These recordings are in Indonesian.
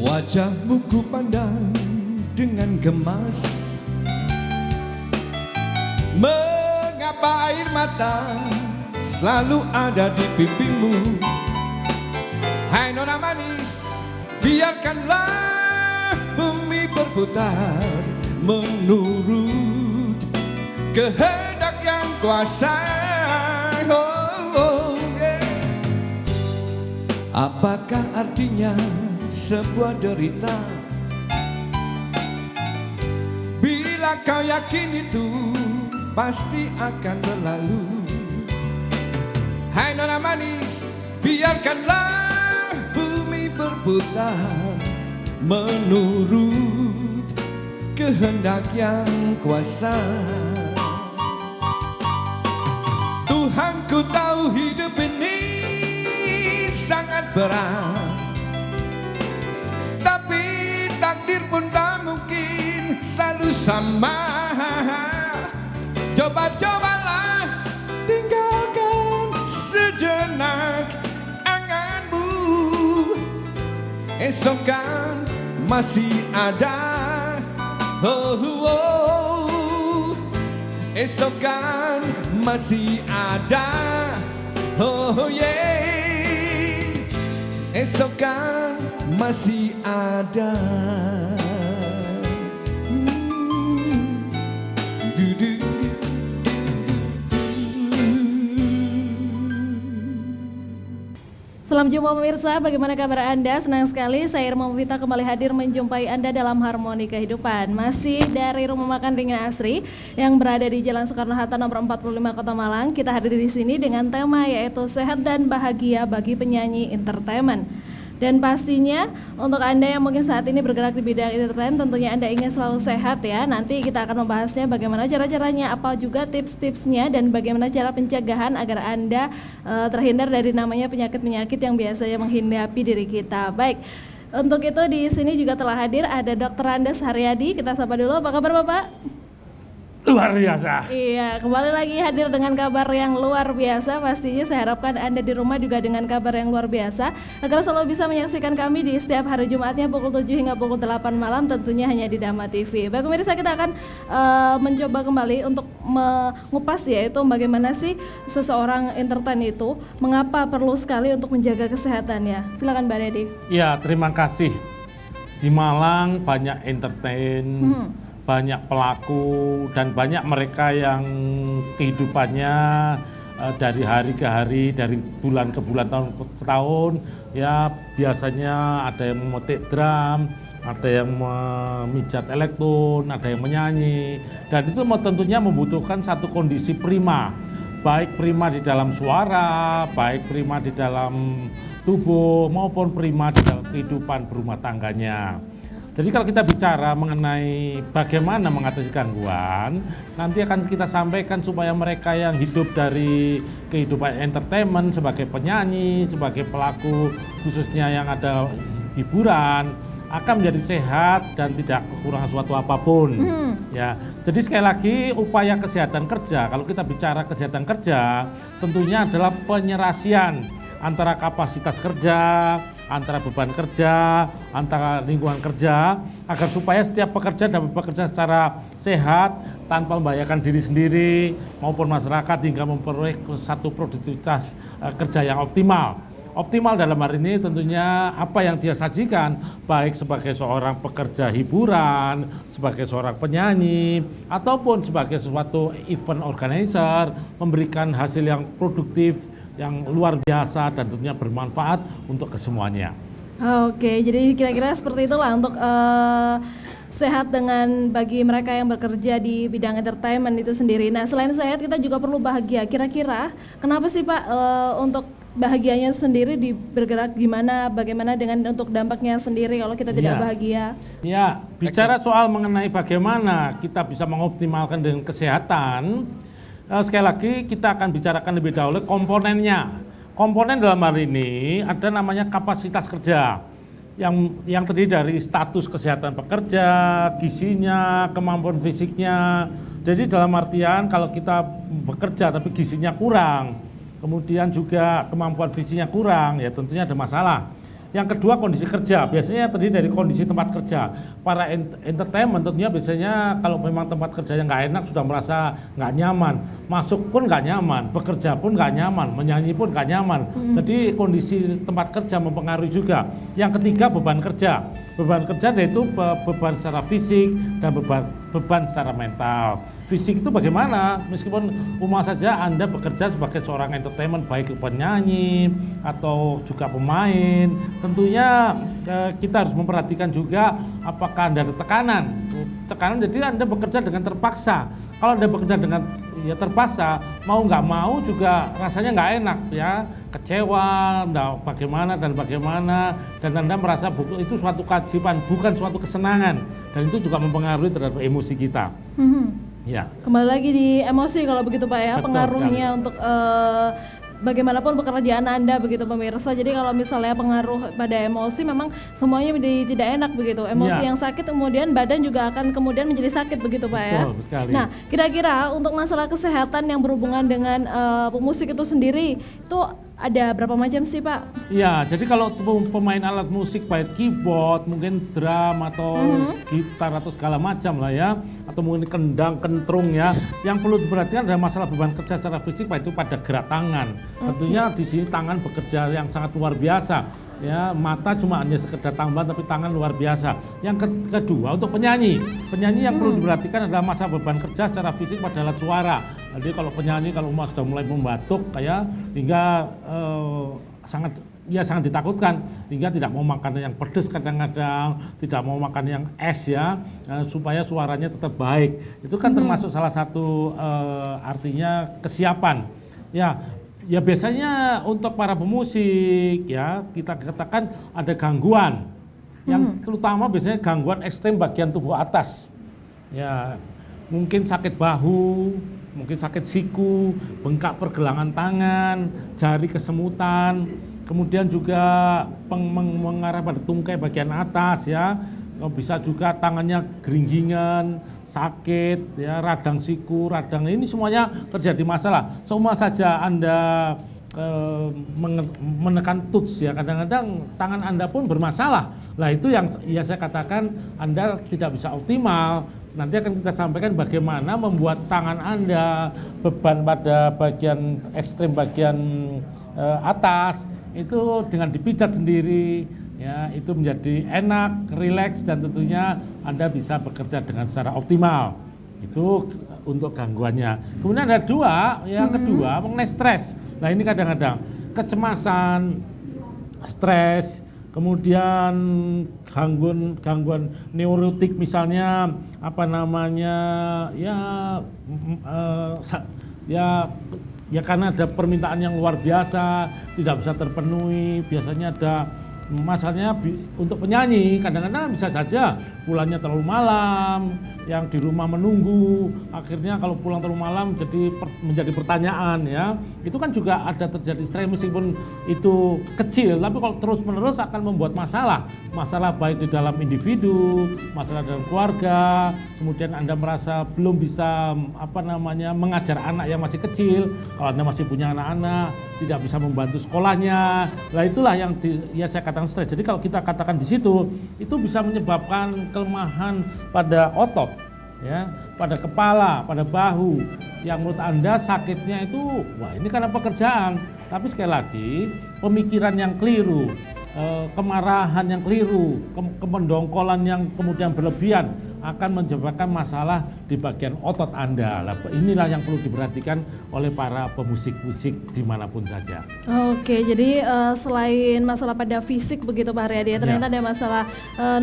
Wajahmu ku pandang dengan gemas. Mengapa air mata selalu ada di pipimu? Hai nona manis, biarkanlah bumi berputar menurut kehendak yang kuasa. Apakah artinya sebuah derita bila kau yakin itu pasti akan berlalu? Hai nona manis, biarkanlah bumi berputar menurut kehendak yang kuasa. Tuhan, ku tahu hidup ini sangat berat, tapi takdir pun tak mungkin selalu sama. Coba-cobalah tinggalkan sejenak anganmu. Esok kan masih ada. Esok kan masih ada. Esok kan masih ada. Salam jumpa pemirsa, bagaimana kabar Anda? Senang sekali saya Irma Mufita kembali hadir menjumpai Anda dalam Harmoni Kehidupan. Masih dari Rumah Makan Ringan Asri yang berada di Jalan Soekarno-Hatta nomor 45 Kota Malang. Kita hadir di sini dengan tema yaitu sehat dan bahagia bagi penyanyi entertainment. Dan pastinya untuk Anda yang mungkin saat ini bergerak di bidang entertainment, tentunya Anda ingin selalu sehat ya. Nanti kita akan membahasnya bagaimana cara-caranya, apa juga tips-tipsnya, dan bagaimana cara pencegahan agar Anda terhindar dari namanya penyakit-penyakit yang biasanya menghinggapi diri kita. Baik, untuk itu di sini juga telah hadir ada Dr. Andes Haryadi. Kita sapa dulu, apa kabar Bapak? Luar biasa. Iya, kembali lagi hadir dengan kabar yang luar biasa. Pastinya saya harapkan Anda di rumah juga dengan kabar yang luar biasa, agar selalu bisa menyaksikan kami di setiap hari Jumatnya pukul 7 hingga pukul 8 malam, tentunya hanya di Dharma TV. Baik pemirsa, kita akan mencoba kembali untuk mengupas yaitu bagaimana sih seseorang entertain itu, mengapa perlu sekali untuk menjaga kesehatannya. Silakan Mbak Dedi. Ya, terima kasih. Di Malang banyak entertain, banyak pelaku, dan banyak mereka yang kehidupannya dari hari ke hari, dari bulan ke bulan, tahun ke tahun. Ya, biasanya ada yang memetik drum, ada yang memijat elektron, ada yang menyanyi, dan itu tentunya membutuhkan satu kondisi prima, baik prima di dalam suara, baik prima di dalam tubuh, maupun prima di dalam kehidupan berumah tangganya. Jadi kalau kita bicara mengenai bagaimana mengatasi gangguan, nanti akan kita sampaikan supaya mereka yang hidup dari kehidupan entertainment sebagai penyanyi, sebagai pelaku khususnya yang ada hiburan, akan menjadi sehat dan tidak kekurangan suatu apapun. Ya, jadi sekali lagi upaya kesehatan kerja, kalau kita bicara kesehatan kerja, tentunya adalah penyerasian antara kapasitas kerja, antara beban kerja, antara lingkungan kerja, agar supaya setiap pekerja dapat bekerja secara sehat tanpa membahayakan diri sendiri maupun masyarakat hingga memperoleh satu produktivitas kerja yang optimal. Optimal dalam hari ini tentunya apa yang dia sajikan, baik sebagai seorang pekerja hiburan, sebagai seorang penyanyi, ataupun sebagai suatu event organizer, memberikan hasil yang produktif, yang luar biasa dan tentunya bermanfaat untuk kesemuanya. Oke, jadi kira-kira seperti itulah untuk sehat dengan bagi mereka yang bekerja di bidang entertainment itu sendiri. Nah, selain sehat kita juga perlu bahagia. Kira-kira kenapa sih Pak untuk bahagianya sendiri bergerak gimana, bagaimana dengan untuk dampaknya sendiri kalau kita tidak bahagia? Ya, bicara soal mengenai bagaimana kita bisa mengoptimalkan dengan kesehatan, sekali lagi kita akan bicarakan lebih dahulu komponennya. Komponen dalam hal ini ada namanya kapasitas kerja yang terdiri dari status kesehatan pekerja, gizinya, kemampuan fisiknya. Jadi dalam artian kalau kita bekerja tapi gizinya kurang, kemudian juga kemampuan fisiknya kurang, ya tentunya ada masalah. Yang kedua kondisi kerja, biasanya terdiri dari kondisi tempat kerja. Para entertainment tentunya biasanya kalau memang tempat kerjanya nggak enak sudah merasa nggak nyaman, masuk pun nggak nyaman, bekerja pun nggak nyaman, menyanyi pun nggak nyaman. Jadi kondisi tempat kerja mempengaruhi juga. Yang ketiga beban kerja. Beban kerja yaitu beban secara fisik dan beban secara mental. Fisik itu bagaimana? Meskipun saja Anda bekerja sebagai seorang entertainment, baik penyanyi atau juga pemain, tentunya kita harus memperhatikan juga apakah Anda ada tekanan. Tekanan jadi Anda bekerja dengan terpaksa. Kalau Anda bekerja dengan terpaksa, mau nggak mau juga rasanya nggak enak ya, kecewa, bagaimana dan Anda merasa itu suatu kewajiban, bukan suatu kesenangan, dan itu juga mempengaruhi terhadap emosi kita. Ya. Kembali lagi di emosi kalau begitu Pak ya, pengaruhnya untuk bagaimanapun pekerjaan Anda begitu pemirsa. Jadi kalau misalnya pengaruh pada emosi memang semuanya menjadi tidak enak begitu. Emosi yang sakit kemudian badan juga akan kemudian menjadi sakit begitu Pak ya. Betul sekali. Nah, kira-kira untuk masalah kesehatan yang berhubungan dengan pemusik itu sendiri itu ada berapa macam sih Pak? Ya, jadi kalau pemain alat musik baik keyboard, mungkin drum atau gitar atau segala macam lah ya, atau mungkin kendang, kentrung ya, yang perlu diperhatikan adalah masalah beban kerja secara fisik, baik itu pada gerak tangan. Tentunya di sini tangan bekerja yang sangat luar biasa. Ya, mata cuma hanya sekedar tambahan tapi tangan luar biasa. Yang kedua untuk penyanyi yang perlu diperhatikan adalah masa beban kerja secara fisik pada alat suara. Jadi kalau penyanyi kalau sudah mulai membatuk kayak hingga sangat ditakutkan, hingga tidak mau makan yang pedas kadang-kadang, tidak mau makan yang es ya, supaya suaranya tetap baik. Itu kan termasuk salah satu artinya kesiapan. Ya biasanya untuk para pemusik ya kita katakan ada gangguan yang terutama biasanya gangguan ekstrem bagian tubuh atas. Ya mungkin sakit bahu, mungkin sakit siku, bengkak pergelangan tangan, jari kesemutan, kemudian juga mengarah pada tungkai bagian atas ya. Bisa juga tangannya geringgingan, sakit, ya, radang siku, radang ini semuanya terjadi masalah. Semua saja Anda menekan touch ya, kadang-kadang tangan Anda pun bermasalah. Nah itu yang saya katakan Anda tidak bisa optimal. Nanti akan kita sampaikan bagaimana membuat tangan Anda beban pada bagian ekstrem bagian atas itu dengan dipijat sendiri. Ya, itu menjadi enak, rileks dan tentunya Anda bisa bekerja dengan secara optimal. Itu untuk gangguannya. Kemudian ada yang kedua mengenai stres. Nah ini kadang-kadang kecemasan, stres, kemudian gangguan neurotik misalnya ya karena ada permintaan yang luar biasa tidak bisa terpenuhi, biasanya ada masalahnya untuk penyanyi kadang-kadang bisa saja pulangnya terlalu malam, yang di rumah menunggu, akhirnya kalau pulang terlalu malam menjadi pertanyaan ya. Itu kan juga ada terjadi stres meskipun itu kecil, tapi kalau terus-menerus akan membuat masalah baik di dalam individu, masalah dalam keluarga, kemudian Anda merasa belum bisa mengajar anak yang masih kecil, kalau Anda masih punya anak-anak, tidak bisa membantu sekolahnya. Nah itulah yang saya katakan stres. Jadi kalau kita katakan di situ, itu bisa menyebabkan kelemahan pada otot, ya, pada kepala, pada bahu, yang menurut Anda sakitnya itu, wah ini karena pekerjaan. Tapi sekali lagi, pemikiran yang keliru, kemarahan yang keliru, kemendongkolan yang kemudian berlebihan akan menyebabkan masalah di bagian otot Anda. Inilah yang perlu diperhatikan oleh para pemusik musik dimanapun saja. Oke, jadi selain masalah pada fisik begitu Pak Haryadi, ternyata ada masalah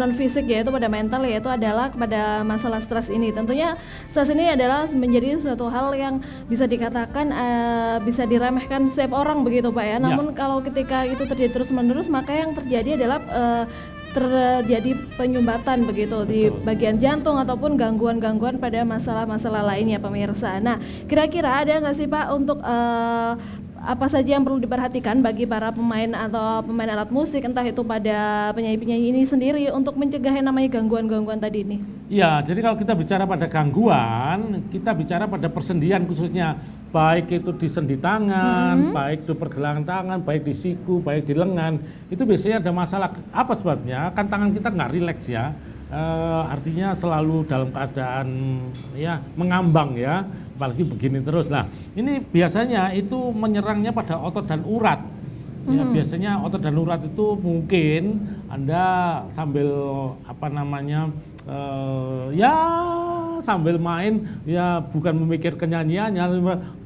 non fisik, yaitu pada mental, yaitu adalah pada masalah stres ini. Tentunya stres ini adalah menjadi suatu hal yang bisa dikatakan bisa diremehkan setiap orang begitu Pak ya. Namun kalau ketika itu terjadi terus menerus, maka yang terjadi adalah terjadi penyumbatan begitu di bagian jantung ataupun gangguan-gangguan pada masalah-masalah lainnya pemirsa. Nah, kira-kira ada nggak sih Pak untuk apa saja yang perlu diperhatikan bagi para pemain atau pemain alat musik, entah itu pada penyanyi-penyanyi ini sendiri untuk mencegah yang namanya gangguan-gangguan tadi ini? Ya, jadi kalau kita bicara pada gangguan, kita bicara pada persendian khususnya, baik itu di sendi tangan, baik di pergelangan tangan, baik di siku, baik di lengan, itu biasanya ada masalah. Apa sebabnya? Kan tangan kita nggak rileks ya, artinya selalu dalam keadaan ya mengambang ya, apalagi begini terus. Nah, ini biasanya itu menyerangnya pada otot dan urat. Ya, biasanya otot dan urat itu mungkin Anda sambil ya sambil main ya bukan memikir kenyanyiannya,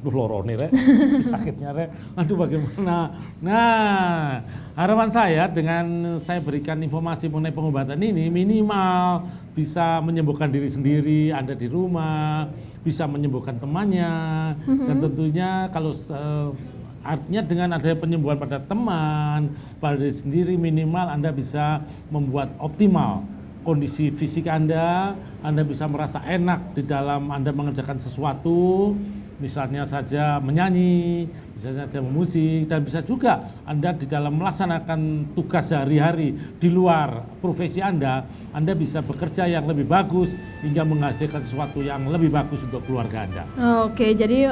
lorone rek, sakitnya rek, aduh bagaimana. Nah, harapan saya dengan saya berikan informasi mengenai pengobatan ini minimal bisa menyembuhkan diri sendiri, Anda di rumah, bisa menyembuhkan temannya, dan tentunya kalau artinya dengan adanya penyembuhan pada teman, pada diri sendiri, minimal Anda bisa membuat optimal kondisi fisik Anda bisa merasa enak di dalam Anda mengerjakan sesuatu, misalnya saja menyanyi, misalnya saja memusik, dan bisa juga Anda di dalam melaksanakan tugas sehari-hari di luar profesi Anda bisa bekerja yang lebih bagus hingga menghasilkan sesuatu yang lebih bagus untuk keluarga Anda. Oke, jadi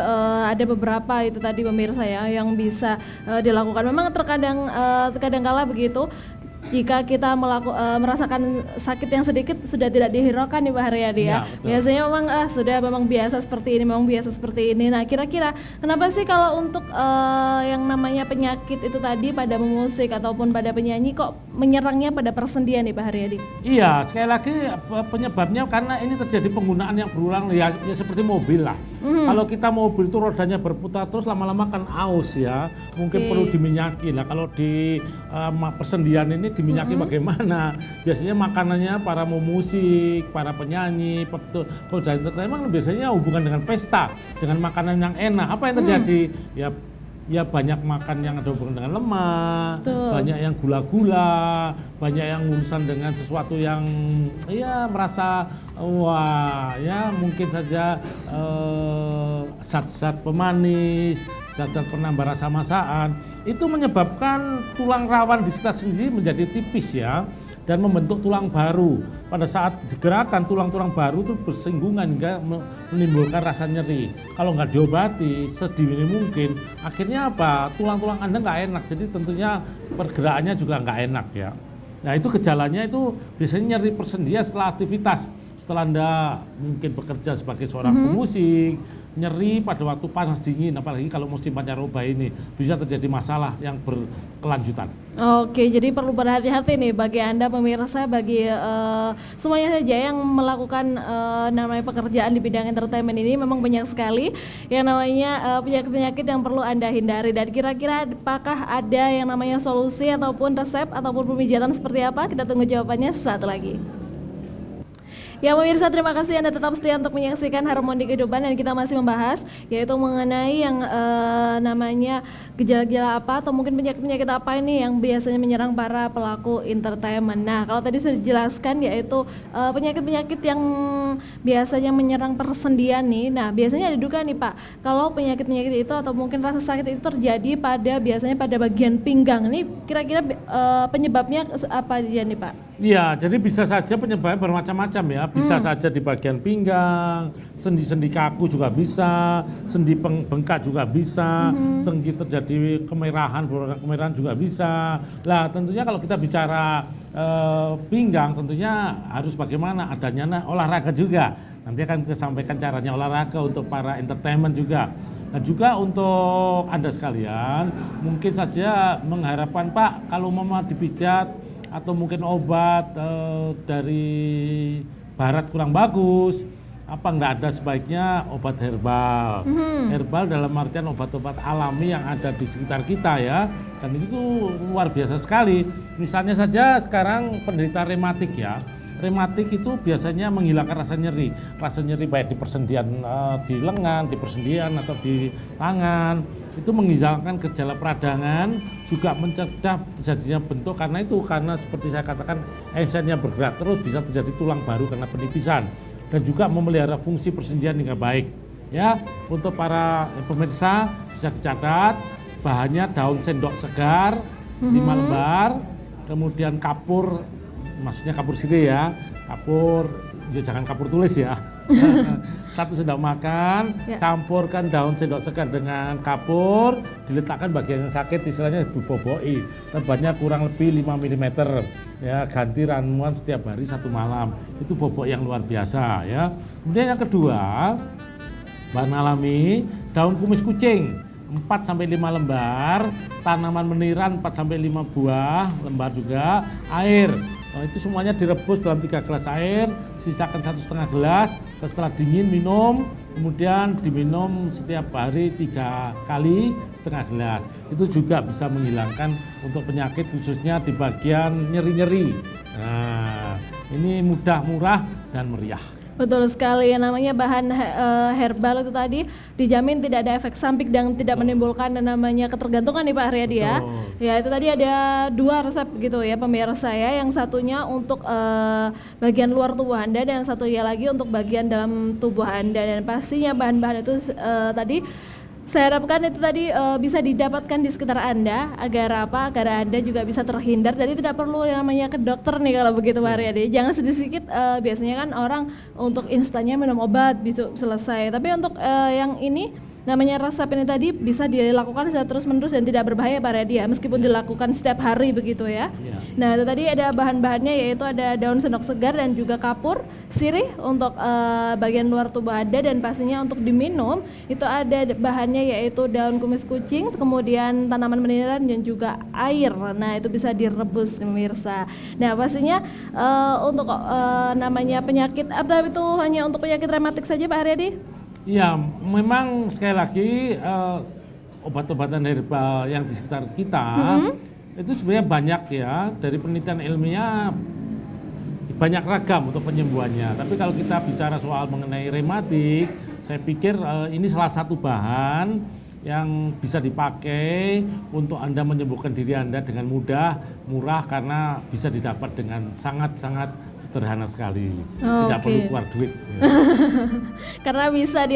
ada beberapa itu tadi pemirsa ya yang bisa dilakukan. Memang terkadang kala begitu, jika kita merasakan sakit yang sedikit sudah tidak dihiraukan nih Pak Haryadi ya. Biasanya memang biasa seperti ini, Nah, kira-kira kenapa sih kalau untuk yang namanya penyakit itu tadi pada pemusik ataupun pada penyanyi kok menyerangnya pada persendian nih Pak Haryadi? Iya, sekali lagi penyebabnya karena ini terjadi penggunaan yang berulang ya seperti mobil lah. Kalau kita mobil itu rodanya berputar terus, lama-lama kan aus ya, mungkin perlu diminyaki. Nah, kalau di persendian ini diminyaki bagaimana? Biasanya makanannya para pemusik, para penyanyi, pekerja entertainment biasanya hubungan dengan pesta, dengan makanan yang enak. Apa yang terjadi? Ya banyak makan yang ada hubungan dengan lemak, banyak yang gula-gula, banyak yang urusan dengan sesuatu yang ya merasa wah ya mungkin saja zat-zat pemanis, zat-zat penambah rasa masakan, itu menyebabkan tulang rawan di sekitar sendi menjadi tipis ya, dan membentuk tulang baru. Pada saat digerakkan tulang-tulang baru itu bersinggungan hingga menimbulkan rasa nyeri. Kalau nggak diobati sedini mungkin, akhirnya apa? Tulang-tulang Anda nggak enak, jadi tentunya pergerakannya juga nggak enak ya. Nah, itu gejalanya itu biasanya nyeri persendian setelah aktivitas. Setelah Anda mungkin bekerja sebagai seorang pemusik, nyeri pada waktu panas dingin, apalagi kalau musim pancaroba ini bisa terjadi masalah yang berkelanjutan. Oke, jadi perlu berhati-hati nih bagi Anda pemirsa, bagi semuanya saja yang melakukan namanya pekerjaan di bidang entertainment ini. Memang banyak sekali yang namanya penyakit-penyakit yang perlu Anda hindari. Dan kira-kira apakah ada yang namanya solusi ataupun resep ataupun pemijatan seperti apa? Kita tunggu jawabannya sesaat lagi. Ya pemirsa, terima kasih Anda tetap setia untuk menyaksikan Harmoni Kehidupan, dan kita masih membahas yaitu mengenai yang namanya gejala-gejala apa atau mungkin penyakit-penyakit apa ini yang biasanya menyerang para pelaku entertainment. Nah, kalau tadi sudah dijelaskan yaitu penyakit-penyakit yang biasanya menyerang persendian nih. Nah, biasanya ada juga nih Pak, kalau penyakit-penyakit itu atau mungkin rasa sakit itu terjadi biasanya pada bagian pinggang. Ini kira-kira penyebabnya apa aja nih Pak? Iya, jadi bisa saja penyebabnya bermacam-macam ya. Bisa saja di bagian pinggang, sendi-sendi kaku juga bisa, sendi bengkak juga bisa, sendi terjadi kemerahan juga bisa. Lah tentunya kalau kita bicara pinggang, tentunya harus bagaimana adanya olahraga juga. Nanti akan kita sampaikan caranya olahraga untuk para entertainment juga. Dan juga untuk Anda sekalian, mungkin saja mengharapkan Pak, kalau mama dipijat atau mungkin obat dari barat kurang bagus, apa nggak ada sebaiknya obat herbal. Herbal dalam artian obat-obat alami yang ada di sekitar kita ya, dan itu luar biasa sekali. Misalnya saja sekarang penderita rematik ya, rematik itu biasanya menghilangkan rasa nyeri baik di persendian di lengan, di persendian atau di tangan, itu menghilangkan gejala peradangan, juga mencegah terjadinya bentuk, karena seperti saya katakan ensaimnya bergerak terus bisa terjadi tulang baru karena penipisan, dan juga memelihara fungsi persendian hingga baik. Ya, untuk para pemirsa bisa dicatat bahannya daun sendok segar 5 lembar, kemudian kapur, maksudnya kapur sirih ya, kapur, ya jangan kapur tulis ya. 1 sendok makan, campurkan daun sendok segar dengan kapur, diletakkan bagian yang sakit, istilahnya diboboi, lebarnya kurang lebih 5 mm, ya, ganti ramuan setiap hari 1 malam, itu bobok yang luar biasa ya. Kemudian yang kedua, bahan alami, daun kumis kucing 4-5 lembar, tanaman meniran 4-5 buah lembar juga, air. Itu semuanya direbus dalam 3 gelas air, sisakan 1,5 gelas, setelah dingin minum, kemudian diminum setiap hari 3 kali setengah gelas. Itu juga bisa menghilangkan untuk penyakit khususnya di bagian nyeri-nyeri. Nah, ini mudah, murah, dan meriah. Betul sekali, yang namanya bahan herbal itu tadi dijamin tidak ada efek samping dan tidak menimbulkan yang namanya ketergantungan nih Pak Haryadi ya. Ya itu tadi ada 2 resep gitu ya pemirsa ya, yang satunya untuk bagian luar tubuh Anda dan satunya lagi untuk bagian dalam tubuh Anda, dan pastinya bahan-bahan itu tadi saya harapkan itu tadi bisa didapatkan di sekitar Anda agar apa? Agar Anda juga bisa terhindar, jadi tidak perlu yang namanya ke dokter nih kalau begitu Pak Haryadi. Jangan sedikit biasanya kan orang untuk instannya minum obat bisa selesai. Tapi untuk yang ini namanya resep ini tadi bisa dilakukan secara terus-menerus dan tidak berbahaya Pak Haryadi ya, meskipun dilakukan setiap hari begitu ya. Nah itu tadi ada bahan-bahannya, yaitu ada daun sendok segar dan juga kapur sirih untuk bagian luar tubuh Anda, dan pastinya untuk diminum itu ada bahannya yaitu daun kumis kucing, kemudian tanaman meniran dan juga air. Nah itu bisa direbus pemirsa. Nah pastinya untuk namanya penyakit, apa itu hanya untuk penyakit rematik saja Pak Haryadi? Ya, memang sekali lagi obat-obatan herbal yang di sekitar kita itu sebenarnya banyak ya, dari penelitian ilmiah banyak ragam untuk penyembuhannya. Tapi kalau kita bicara soal mengenai rematik, saya pikir ini salah satu bahan yang bisa dipakai untuk Anda menyembuhkan diri Anda dengan mudah, murah, karena bisa didapat dengan sangat-sangat sederhana sekali. Tidak perlu keluar duit. Ya. Karena bisa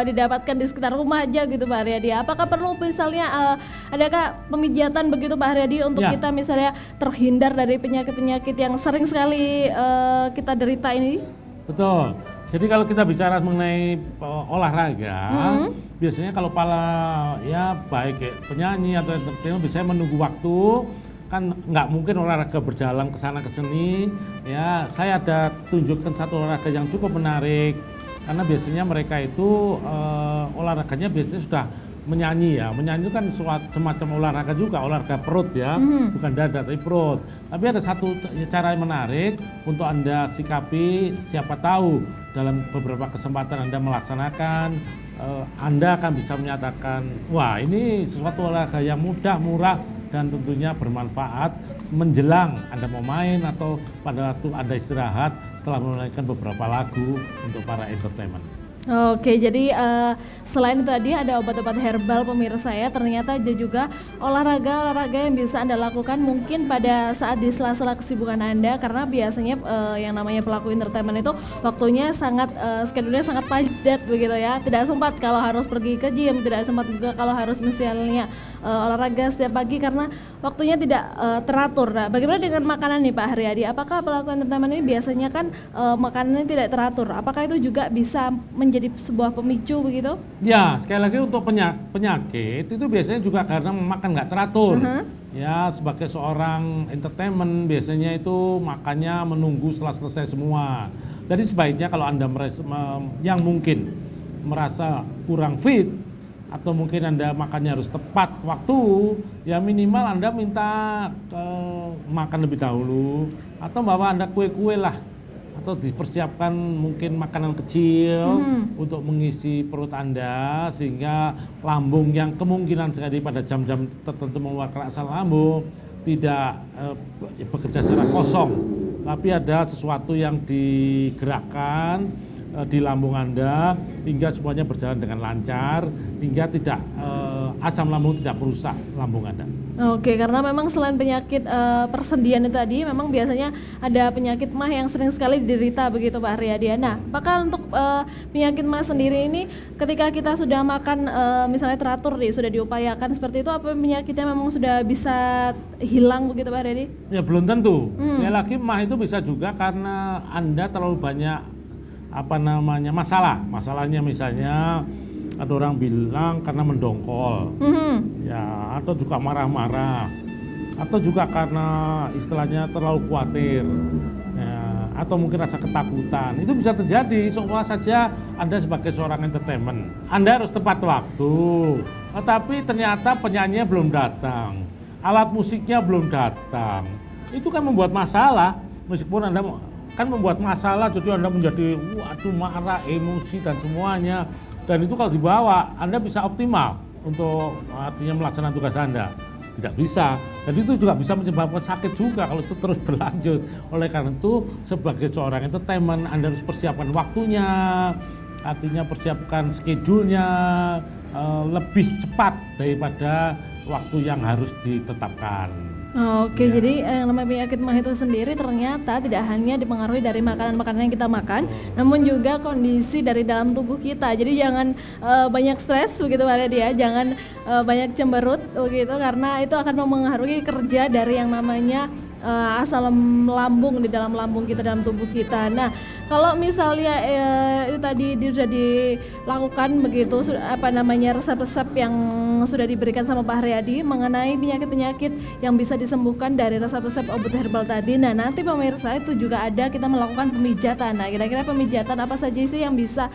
didapatkan di sekitar rumah aja gitu Pak Haryadi. Apakah perlu misalnya adakah pemijatan begitu Pak Haryadi untuk kita misalnya terhindar dari penyakit-penyakit yang sering sekali kita derita ini? Betul. Jadi kalau kita bicara mengenai olahraga, biasanya kalau ya baik penyanyi atau entertainer biasanya menunggu waktu, kan nggak mungkin olahraga berjalan ke sana ke sini. Ya, saya ada tunjukkan satu olahraga yang cukup menarik, karena biasanya mereka itu olahraganya biasanya sudah menyanyi ya. Menyanyi itu kan semacam olahraga juga, olahraga perut ya, bukan dada tapi perut. Tapi ada satu cara yang menarik untuk Anda sikapi, siapa tahu dalam beberapa kesempatan Anda melaksanakan, Anda akan bisa menyatakan, wah ini sesuatu olahraga yang mudah, murah, dan tentunya bermanfaat menjelang Anda mau main atau pada waktu Anda istirahat setelah menunaikan beberapa lagu untuk para entertainment. Oke, jadi selain tadi ada obat-obat herbal pemirsa ya, ternyata ada juga olahraga yang bisa Anda lakukan mungkin pada saat di sela-sela kesibukan Anda, karena biasanya yang namanya pelaku entertainment itu waktunya sangat schedule-nya sangat padat begitu ya, tidak sempat kalau harus pergi ke gym, tidak sempat juga kalau harus misalnya olahraga setiap pagi karena waktunya tidak teratur. Nah, bagaimana dengan makanan nih Pak Haryadi? Apakah pelaku entertainment ini biasanya kan makanannya tidak teratur? Apakah itu juga bisa menjadi sebuah pemicu begitu? Ya, sekali lagi untuk penyakit itu biasanya juga karena makan nggak teratur. Ya, sebagai seorang entertainment biasanya itu makannya menunggu setelah selesai semua. Jadi sebaiknya kalau Anda yang mungkin merasa kurang fit atau mungkin Anda makannya harus tepat waktu, ya minimal Anda minta makan lebih dahulu, atau bawa Anda kue-kue lah, atau dipersiapkan mungkin makanan kecil untuk mengisi perut Anda, sehingga lambung yang kemungkinan sekali pada jam-jam tertentu mengeluarkan asam lambung tidak bekerja secara kosong, tapi ada sesuatu yang digerakkan di lambung Anda hingga semuanya berjalan dengan lancar, hingga tidak asam lambung tidak merusak lambung Anda. Oke, karena memang selain penyakit persendian itu tadi, memang biasanya ada penyakit MAH yang sering sekali diderita begitu Pak Haryadi. Nah, apakah untuk penyakit MAH sendiri ini ketika kita sudah makan misalnya teratur nih, sudah diupayakan seperti itu, apa penyakitnya memang sudah bisa hilang begitu Pak Haryadi? Ya belum tentu. Sekali lagi MAH itu bisa juga karena Anda terlalu banyak masalahnya misalnya ada orang bilang karena mendongkol, ya, atau juga marah-marah, atau juga karena istilahnya terlalu khawatir, ya, atau mungkin rasa ketakutan. Itu bisa terjadi. Semua saja Anda sebagai seorang entertainment, Anda harus tepat waktu, tetapi ternyata penyanyinya belum datang, alat musiknya belum datang. Itu kan membuat masalah, meskipun Anda kan membuat masalah, jadi Anda menjadi marah, emosi dan semuanya. Dan itu kalau dibawa, Anda bisa optimal untuk artinya melaksanakan tugas Anda. Tidak bisa. Jadi itu juga bisa menyebabkan sakit juga kalau itu terus berlanjut. Oleh karena itu, sebagai seorang entertainment, Anda harus persiapkan waktunya, artinya persiapkan schedule-nya lebih cepat daripada waktu yang harus ditetapkan. Oke, jadi yang namanya penyakit MAH itu sendiri ternyata tidak hanya dipengaruhi dari makanan-makanan yang kita makan, namun juga kondisi dari dalam tubuh kita. Jadi jangan banyak stres begitu Pak Haryadi ya, jangan banyak cemberut begitu, karena itu akan mempengaruhi kerja dari yang namanya asam lambung di dalam lambung kita, dalam tubuh kita. Nah, kalau misalnya itu tadi sudah dilakukan begitu, resep-resep yang sudah diberikan sama Pak Haryadi mengenai penyakit-penyakit yang bisa disembuhkan dari resep-resep obat herbal tadi. Nah, nanti pemirsa itu juga ada kita melakukan pemijatan. Nah, kira-kira pemijatan apa saja sih yang bisa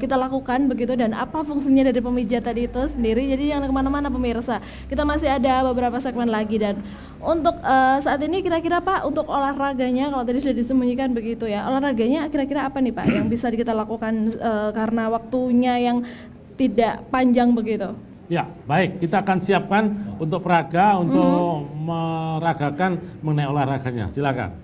kita lakukan begitu, dan apa fungsinya dari pemijatan itu sendiri. Jadi jangan kemana-mana pemirsa, kita masih ada beberapa segmen lagi. Dan untuk saat ini kira-kira Pak, untuk olahraganya kalau tadi sudah disembunyikan begitu ya, olahraganya kira-kira apa nih Pak yang bisa kita lakukan karena waktunya yang tidak panjang begitu? Ya, baik, kita akan siapkan untuk peraga, untuk meragakan mengenai olahraganya. Silakan.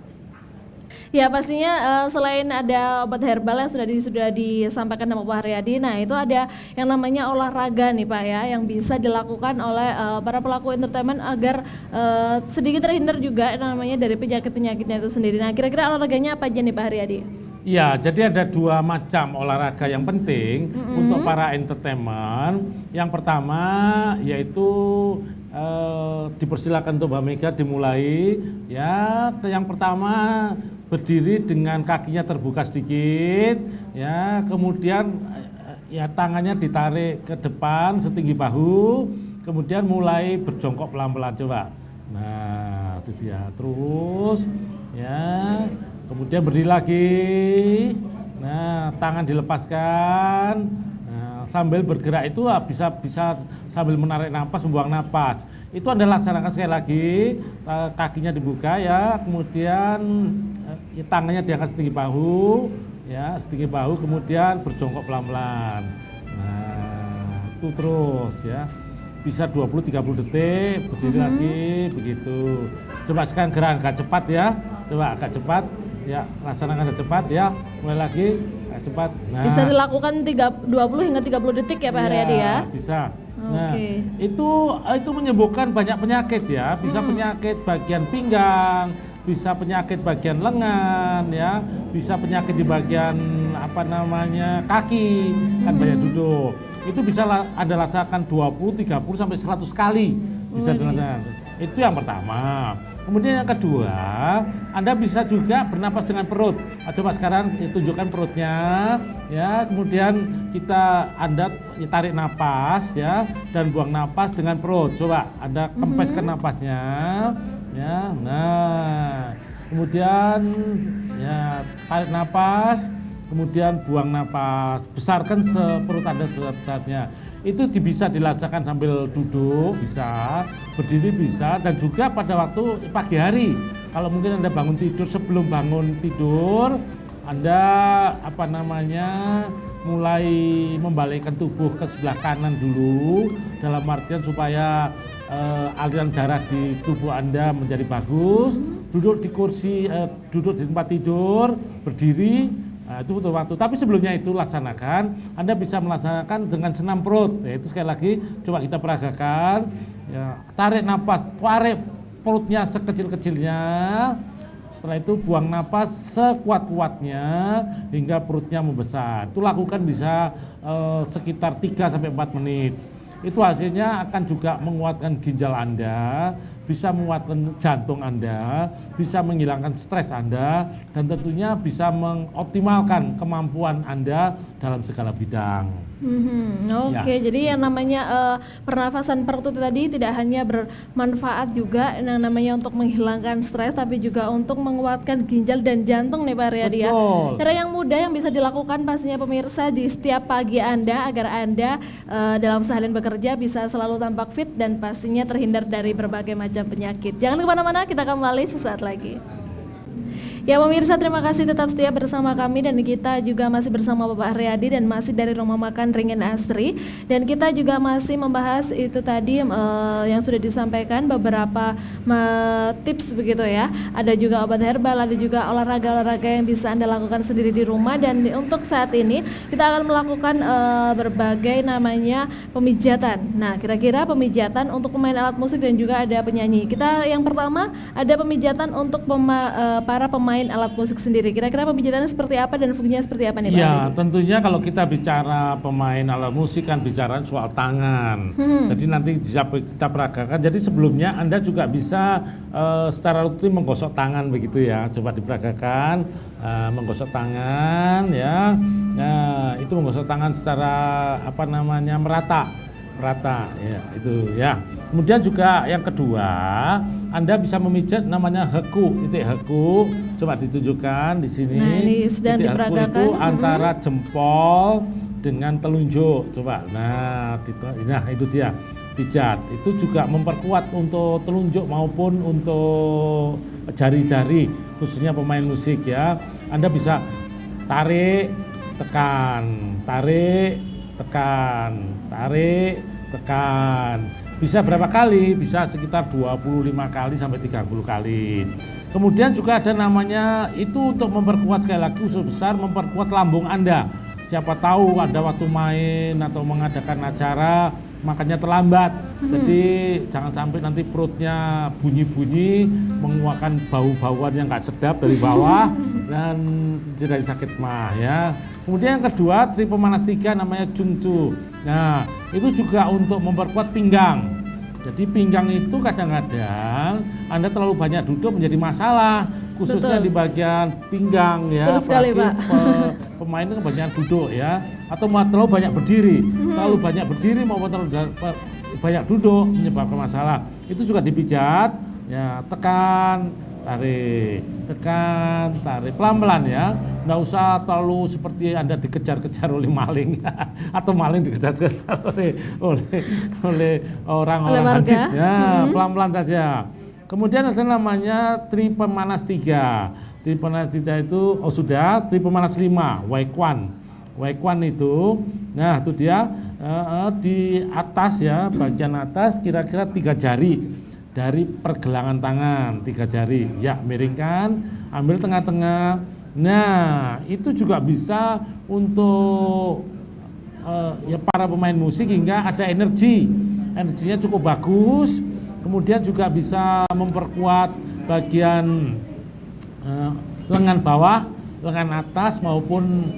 Ya, pastinya selain ada obat herbal yang sudah disampaikan sama Pak Haryadi, nah itu ada yang namanya olahraga nih Pak ya, yang bisa dilakukan oleh para pelaku entertainment agar sedikit terhindar juga namanya dari penyakit-penyakitnya itu sendiri. Nah, kira-kira olahraganya apa aja nih Pak Haryadi? Ya, jadi ada dua macam olahraga yang penting untuk para entertainment. Yang pertama yaitu dipersilakan untuk Mbak Mega dimulai. Ya, yang pertama berdiri dengan kakinya terbuka sedikit, ya, kemudian ya tangannya ditarik ke depan setinggi bahu, kemudian mulai berjongkok pelan-pelan, coba. Nah, itu dia. Terus, ya. Kemudian berdiri lagi, nah tangan dilepaskan, nah, sambil bergerak itu bisa sambil menarik napas, membuang napas. Itu Anda laksanakan sekali lagi, kakinya dibuka ya, kemudian tangannya diangkat setinggi bahu, kemudian berjongkok pelan-pelan. Nah, itu terus ya, bisa 20-30 detik, berdiri lagi, begitu. Coba sekarang gerak agak cepat ya, coba agak cepat. Ya, laksanakan cepat ya, mulai lagi cepat. Nah, bisa dilakukan 20 hingga 30 detik ya Pak Haryadi ya? Bisa. Nah, itu menyembuhkan banyak penyakit ya, bisa penyakit bagian pinggang, bisa penyakit bagian lengan ya, bisa penyakit di bagian kaki, kan banyak duduk. Itu bisa Anda rasakan 20, 30 sampai 100 kali bisa dilaksanakan. Itu yang pertama. Kemudian yang kedua, Anda bisa juga bernapas dengan perut. Coba sekarang tunjukkan perutnya, ya. Kemudian Anda tarik napas, ya, dan buang napas dengan perut. Coba Anda kempeskan napasnya, ya. Nah, kemudian ya tarik napas, kemudian buang napas. Besarkan perut Anda sebesar-besarnya. itu bisa dilaksanakan sambil duduk, bisa, berdiri bisa, dan juga pada waktu pagi hari. Kalau mungkin Anda bangun tidur, sebelum bangun tidur, Anda mulai membalikkan tubuh ke sebelah kanan dulu, dalam artian supaya aliran darah di tubuh Anda menjadi bagus. Duduk di kursi, duduk di tempat tidur, berdiri, itu butuh waktu. Tapi sebelumnya itu laksanakan, Anda bisa melaksanakan dengan senam perut. Yaitu sekali lagi coba kita peragakan, ya, tarik napas, tarik perutnya sekecil-kecilnya. Setelah itu buang napas sekuat-kuatnya hingga perutnya membesar. Itu lakukan bisa sekitar 3-4 menit. Itu hasilnya akan juga menguatkan ginjal Anda, bisa menguatkan jantung Anda, bisa menghilangkan stres Anda, dan tentunya bisa mengoptimalkan kemampuan Anda dalam segala bidang. Oke, jadi yang namanya pernafasan perut tadi tidak hanya bermanfaat juga yang namanya untuk menghilangkan stres, tapi juga untuk menguatkan ginjal dan jantung nih Pak Riyadi ya. Cara yang mudah yang bisa dilakukan pastinya pemirsa di setiap pagi Anda agar Anda dalam seharian bekerja bisa selalu tampak fit dan pastinya terhindar dari berbagai macam penyakit. Jangan kemana-mana, kita kembali sesaat lagi. Ya pemirsa, terima kasih tetap setia bersama kami dan kita juga masih bersama Bapak Riyadi dan masih dari Rumah Makan Ringin Asri, dan kita juga masih membahas itu tadi yang sudah disampaikan beberapa tips begitu ya. Ada juga obat herbal, ada juga olahraga-olahraga yang bisa Anda lakukan sendiri di rumah, dan untuk saat ini kita akan melakukan berbagai namanya pemijatan. Nah, kira-kira pemijatan untuk pemain alat musik dan juga ada penyanyi. Kita yang pertama ada pemijatan untuk para pemain alat musik sendiri. Kira-kira pemijatannya seperti apa dan fungsinya seperti apa nih Pak? Ya, tentunya kalau kita bicara pemain alat musik kan bicara soal tangan. Jadi nanti bisa kita peragakan. Jadi sebelumnya Anda juga bisa secara rutin menggosok tangan begitu ya. Coba diperagakan, menggosok tangan ya. Nah, itu menggosok tangan secara merata ya, itu ya. Kemudian juga yang kedua, Anda bisa memijat namanya heku, titik heku. Coba ditunjukkan di sini. Nah, ini sedang titik heku itu antara jempol dengan telunjuk. Coba. Nah, itu dia. Pijat. Itu juga memperkuat untuk telunjuk maupun untuk jari-jari, khususnya pemain musik ya. Anda bisa tarik, tekan, tarik, tekan, tarik, tekan. Bisa berapa kali? Bisa sekitar 25 kali sampai 30 kali. Kemudian juga ada namanya itu untuk memperkuat, sekali lagi usus besar, memperkuat lambung Anda. Siapa tahu ada waktu main atau mengadakan acara makannya terlambat. Jadi jangan sampai nanti perutnya bunyi-bunyi, mengeluarkan bau-bauan yang nggak sedap dari bawah dan jadi sakit mah ya. Kemudian yang kedua, tri pemanas 3 namanya Jungcu. Nah, itu juga untuk memperkuat pinggang. Jadi pinggang itu kadang-kadang Anda terlalu banyak duduk menjadi masalah, khususnya di bagian pinggang ya. Betul sekali, Pak. Pemain itu kebanyakan duduk ya, atau terlalu banyak berdiri. Terlalu banyak berdiri maupun terlalu banyak duduk menyebabkan masalah. Itu juga dipijat, ya, tekan, tarik, tekan, tarik, pelan-pelan ya. Nggak usah terlalu seperti Anda dikejar-kejar oleh maling atau maling dikejar-kejar oleh orang-orang hansip. Ya, pelan-pelan saja. Kemudian ada namanya tri pemanas 3. Tri pemanas 3 itu sudah, tri pemanas 5, Waikwan. Waikwan itu, nah itu dia di atas ya, bagian atas kira-kira 3 jari dari pergelangan tangan, 3 jari. Ya, miringkan, ambil tengah-tengah. Nah, itu juga bisa untuk ya para pemain musik hingga ada energi. Energinya cukup bagus. Kemudian juga bisa memperkuat bagian lengan bawah, lengan atas maupun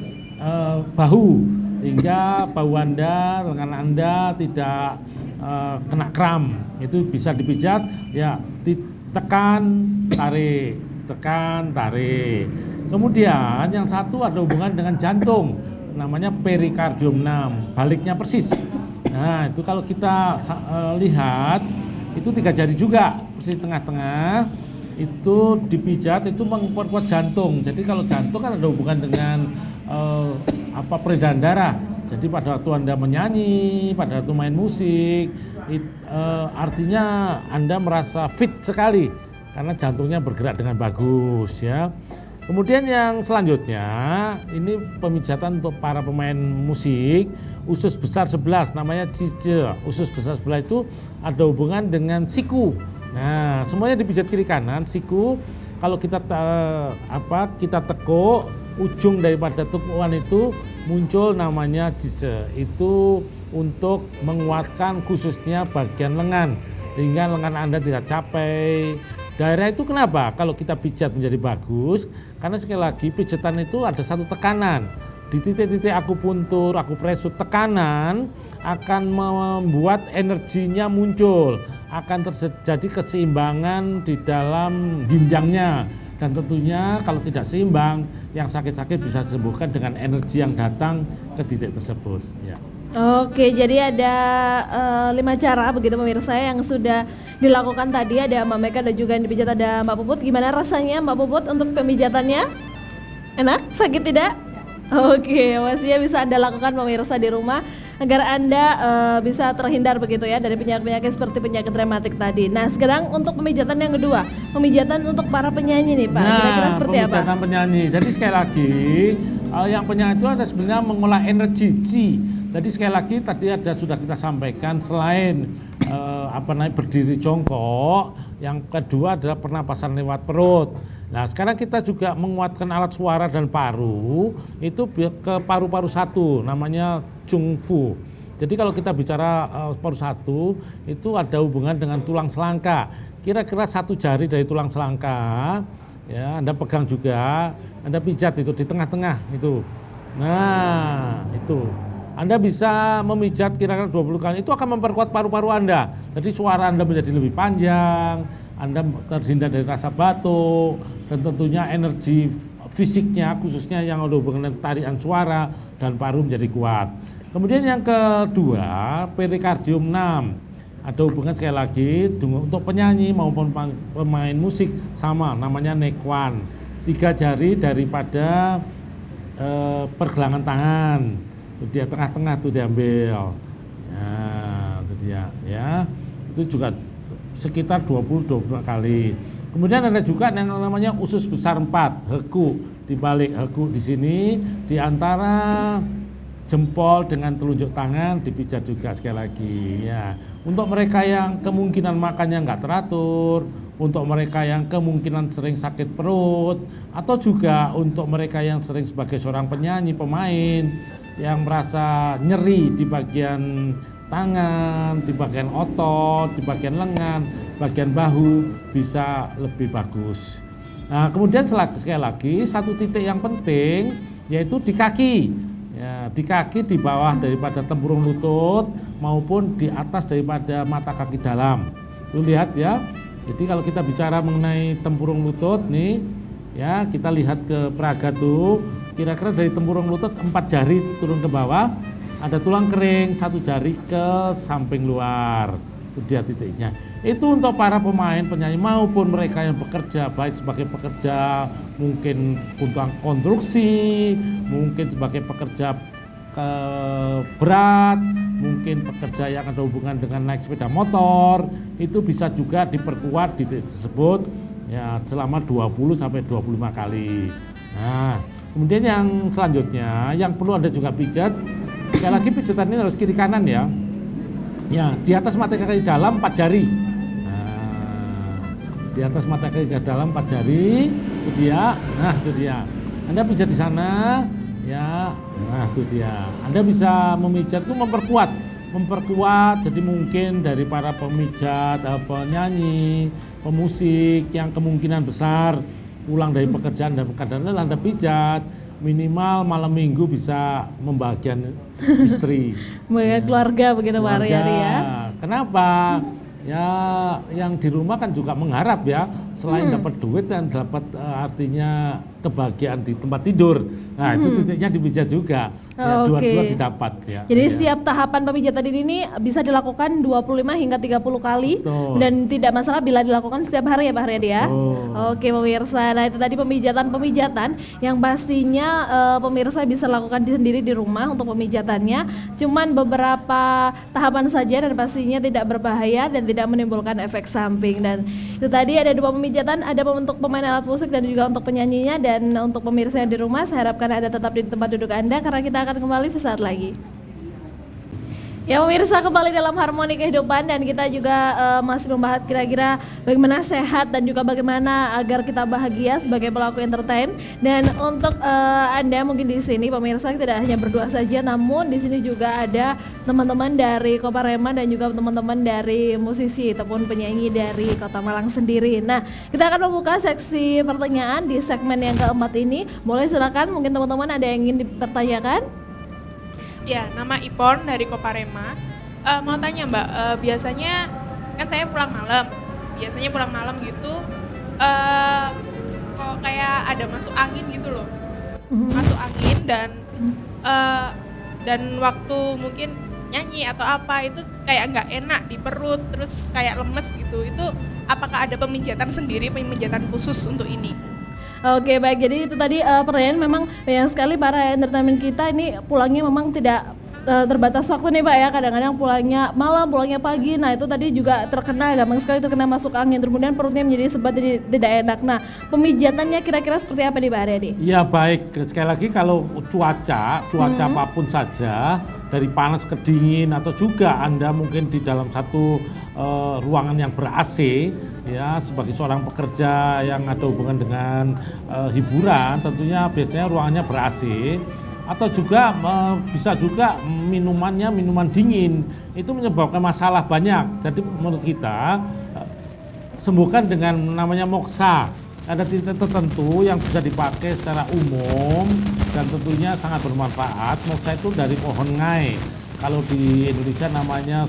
bahu, hingga bahu Anda, lengan Anda tidak kena kram. Itu bisa dipijat, ya, ditekan, tarik, tekan, tarik. Kemudian yang satu ada hubungan dengan jantung, namanya perikardium 6, baliknya persis. Nah, itu kalau kita lihat itu 3 jari juga, persis tengah-tengah, itu dipijat, itu memperkuat jantung. Jadi kalau jantung kan ada hubungan dengan peredaran darah. Jadi pada waktu Anda menyanyi, pada waktu main musik, artinya Anda merasa fit sekali karena jantungnya bergerak dengan bagus ya. Kemudian yang selanjutnya, ini pemijatan untuk para pemain musik, usus besar 11 namanya cisce. Usus besar sebelah itu ada hubungan dengan siku. Nah, semuanya dipijat kiri kanan, siku. Kalau kita kita tekuk, ujung daripada tekukan itu muncul namanya cisce. Itu untuk menguatkan khususnya bagian lengan sehingga lengan Anda tidak capek. Daerah itu kenapa? Kalau kita pijat menjadi bagus, karena sekali lagi pijatan itu ada satu tekanan. Di titik-titik akupuntur, akupresur, tekanan akan membuat energinya muncul, akan terjadi keseimbangan di dalam ginjangnya. Dan tentunya kalau tidak seimbang, yang sakit-sakit bisa disembuhkan dengan energi yang datang ke titik tersebut. Ya. Oke, jadi ada 5 cara begitu pemirsa yang sudah dilakukan tadi. Ada Mbak Meka dan juga yang dipijat ada Mbak Puput. Gimana rasanya Mbak Puput untuk pemijatannya? Enak? Sakit tidak? Oke, pastinya bisa Anda lakukan pemirsa di rumah agar Anda bisa terhindar begitu ya dari penyakit-penyakit seperti penyakit rematik tadi. Nah, sekarang untuk pemijatan yang kedua, pemijatan untuk para penyanyi nih Pak. Kira-kira seperti apa? Pemijatan penyanyi. Jadi sekali lagi, yang penyanyi itu ada sebenarnya mengolah energi chi. Jadi sekali lagi tadi sudah kita sampaikan selain berdiri jongkok, yang kedua adalah pernapasan lewat perut. Nah, sekarang kita juga menguatkan alat suara dan paru itu ke paru-paru satu, namanya Jungfu. Jadi kalau kita bicara paru satu itu ada hubungan dengan tulang selangka. Kira-kira 1 jari dari tulang selangka, ya Anda pegang juga, Anda pijat itu di tengah-tengah itu. Nah, itu. Anda bisa memijat kira-kira 20 kali, itu akan memperkuat paru-paru Anda. Jadi suara Anda menjadi lebih panjang, Anda terhindar dari rasa batuk, dan tentunya energi fisiknya khususnya yang ada hubungan dengan tarian suara dan paru menjadi kuat. Kemudian yang kedua, perikardium 6. Ada hubungan sekali lagi untuk penyanyi maupun pemain musik sama, namanya nekwan. 3 jari daripada pergelangan tangan. Itu dia tengah-tengah tuh diambil. Nah, itu dia ya. Itu juga sekitar 20 kali. Kemudian ada juga yang namanya usus besar 4, heku. Di balik heku di sini di antara jempol dengan telunjuk tangan dipijat juga sekali lagi ya. Untuk mereka yang kemungkinan makannya nggak teratur, untuk mereka yang kemungkinan sering sakit perut, atau juga untuk mereka yang sering sebagai seorang penyanyi, pemain yang merasa nyeri di bagian tangan, di bagian otot, di bagian lengan, bagian bahu bisa lebih bagus. Nah, kemudian sekali lagi satu titik yang penting yaitu di kaki. Ya, di kaki di bawah daripada tempurung lutut maupun di atas daripada mata kaki dalam. Tuh lihat ya. Jadi kalau kita bicara mengenai tempurung lutut nih, ya kita lihat ke peraga tuh, kira-kira dari tempurung lutut 4 jari turun ke bawah, ada tulang kering 1 jari ke samping luar. Itu dia titiknya. Itu untuk para pemain, penyanyi maupun mereka yang bekerja, baik sebagai pekerja mungkin untuk konstruksi, mungkin sebagai pekerja berat, mungkin pekerja yang ada hubungan dengan naik sepeda motor, itu bisa juga diperkuat di titik tersebut ya selama 20 sampai 25 kali. Nah, kemudian yang selanjutnya yang perlu Anda juga pijat, sekali lagi pijatan ini harus kiri kanan ya. Ya, di atas mata kaki dalam 4 jari. Nah, di atas mata kaki dalam 4 jari, itu dia. Nah, itu dia. Anda pijat di sana, ya. Nah, itu dia. Anda bisa memijat itu memperkuat. Jadi mungkin dari para pemijat, penyanyi, pemusik yang kemungkinan besar pulang dari pekerjaan dan kadang-kadang Anda pijat, minimal malam minggu bisa membahagiakan istri. Membahagiakan keluarga begitu Pak Aryadi ya. Kenapa? Ya yang di rumah kan juga mengharap ya, selain dapat duit dan dapat artinya kebahagiaan di tempat tidur. Nah, itu titiknya dipijat juga. Ya, dua-dua didapat ya. Jadi setiap tahapan pemijatan ini bisa dilakukan 25 hingga 30 kali. Betul. Dan tidak masalah bila dilakukan setiap hari ya Pak Haryadi ya. Oke pemirsa, nah itu tadi pemijatan yang pastinya pemirsa bisa lakukan sendiri di rumah untuk pemijatannya. Cuman beberapa tahapan saja dan pastinya tidak berbahaya dan tidak menimbulkan efek samping. Dan itu tadi ada 2 pemijatan, ada untuk pemain alat musik dan juga untuk penyanyinya. Dan untuk pemirsa yang di rumah saya harapkan Anda tetap di tempat duduk Anda karena kita akan kembali sesaat lagi. Ya pemirsa, kembali dalam Harmoni Kehidupan dan kita juga masih membahas kira-kira bagaimana sehat dan juga bagaimana agar kita bahagia sebagai pelaku entertain. Dan untuk Anda mungkin di sini pemirsa tidak hanya berdua saja, namun di sini juga ada teman-teman dari Koparema dan juga teman-teman dari musisi ataupun penyanyi dari Kota Malang sendiri. Nah, kita akan membuka seksi pertanyaan di segmen yang keempat ini. Boleh silakan, mungkin teman-teman ada yang ingin dipertanyakan? Ya, nama Ipon dari Koparema. Mau tanya Mbak, biasanya kan saya pulang malam. Biasanya pulang malam gitu, kok kayak ada masuk angin gitu loh. Masuk angin dan waktu mungkin nyanyi atau apa itu kayak nggak enak di perut, terus kayak lemes gitu. Itu apakah ada pemijatan sendiri, pemijatan khusus untuk ini? Oke baik, jadi itu tadi pertanyaan memang banyak sekali para entertainment kita ini pulangnya memang tidak terbatas waktu nih Pak ya, kadang-kadang pulangnya malam, pulangnya pagi. Nah itu tadi juga gampang sekali terkena masuk angin, kemudian perutnya menjadi sebat, jadi tidak enak. Nah pemijatannya kira-kira seperti apa nih Pak Haryadi? Ya baik, sekali lagi kalau cuaca apapun saja, dari panas ke dingin atau juga Anda mungkin di dalam satu ruangan yang ber-AC ya, sebagai seorang pekerja yang ada hubungan dengan hiburan, tentunya biasanya ruangannya ber-AC. Atau juga bisa juga minuman dingin, itu menyebabkan masalah banyak. Jadi menurut kita sembuhkan dengan namanya moksa. Ada titik tertentu yang bisa dipakai secara umum dan tentunya sangat bermanfaat. Moksa itu dari pohon ngai. Kalau di Indonesia namanya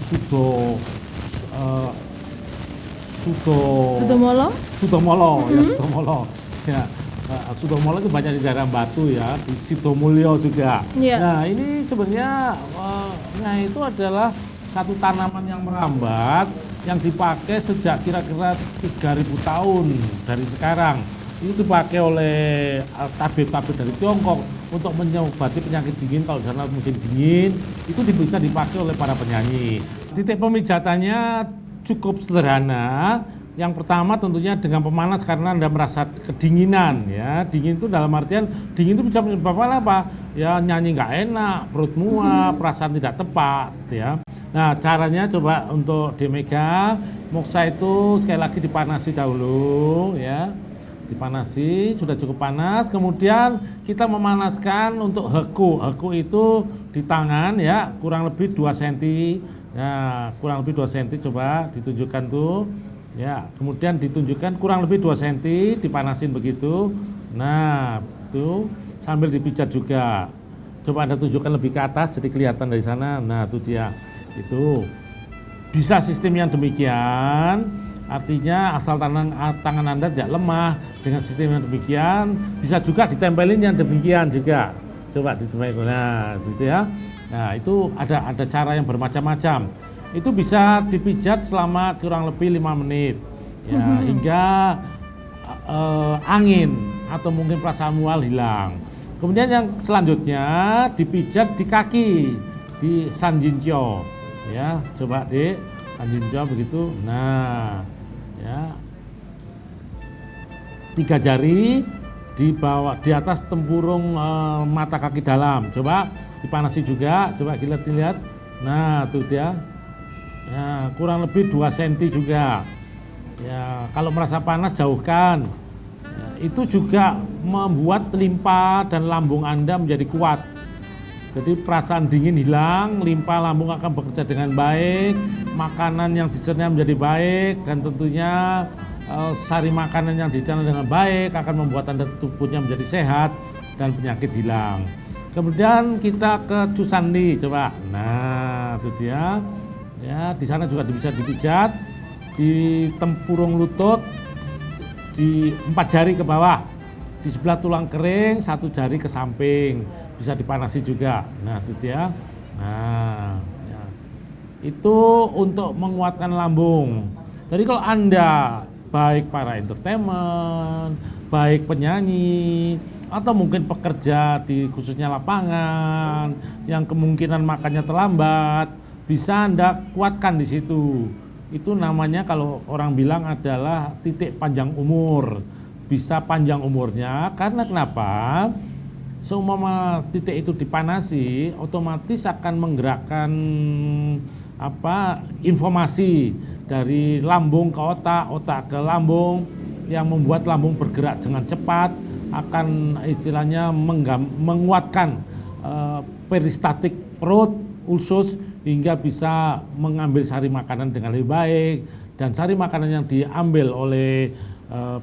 sudomolo ya. Sudomolo itu banyak di daerah Batu ya, di Sidomulyo juga. Nah ini sebenarnya ngai itu adalah satu tanaman yang merambat yang dipakai sejak kira-kira 3.000 tahun dari sekarang. Itu dipakai oleh tabib-tabib dari Tiongkok untuk menyobati penyakit dingin. Kalau dalam musim dingin itu bisa dipakai oleh para penyanyi. Titik pemijatannya cukup sederhana. Yang pertama tentunya dengan pemanas karena Anda merasa kedinginan ya. Dingin itu dalam artian dingin itu bisa menyebabkan apa? Ya nyanyi nggak enak, perut mual, perasaan tidak tepat ya. Nah caranya coba untuk dimega, moksa itu sekali lagi dipanasi dahulu ya. Dipanasi, sudah cukup panas, kemudian kita memanaskan untuk heku. Heku itu di tangan ya, kurang lebih 2 cm. Ya, kurang lebih 2 cm coba ditunjukkan tuh. Ya, kemudian ditunjukkan kurang lebih 2 cm, dipanasin begitu. Nah, itu sambil dipijat juga. Coba Anda tunjukkan lebih ke atas jadi kelihatan dari sana. Nah, itu dia. Itu bisa sistem yang demikian, artinya asal tangan Anda tidak lemah. Dengan sistem yang demikian bisa juga ditempelin yang demikian juga. Coba ditempelin. Nah, gitu ya. Nah, itu ada cara yang bermacam-macam. Itu bisa dipijat selama kurang lebih 5 menit ya, hingga angin atau mungkin perasaan mual hilang. Kemudian yang selanjutnya dipijat di kaki, di sanjinjo ya, coba di sanjinjo begitu. Nah ya, 3 jari di bawah, di atas tempurung mata kaki dalam, coba dipanasi juga, coba kita lihat. Nah tuh dia. Ya, kurang lebih 2 cm juga. Ya, kalau merasa panas jauhkan. Ya, itu juga membuat limpa dan lambung Anda menjadi kuat. Jadi perasaan dingin hilang, limpa lambung akan bekerja dengan baik, makanan yang dicerna menjadi baik, dan tentunya sari makanan yang dicerna dengan baik akan membuat Anda tubuhnya menjadi sehat dan penyakit hilang. Kemudian kita ke Cusandi, coba. Nah, itu dia. Ya, di sana juga bisa dipijat di tempurung lutut, di 4 jari ke bawah. di sebelah tulang kering, satu jari ke samping, bisa dipanasi juga. Nah, itu dia. Nah, ya. Itu untuk menguatkan lambung. Jadi kalau Anda baik para entertainment, baik penyanyi, atau mungkin pekerja di khususnya lapangan yang kemungkinan makannya terlambat, bisa Anda kuatkan di situ. Itu namanya kalau orang bilang adalah titik panjang umur. Bisa panjang umurnya karena kenapa? Seumpama titik itu dipanasi, otomatis akan menggerakkan informasi dari lambung ke otak, otak ke lambung, yang membuat lambung bergerak dengan cepat, akan istilahnya menguatkan peristatik perut, usus, hingga bisa mengambil sari makanan dengan lebih baik. Dan sari makanan yang diambil oleh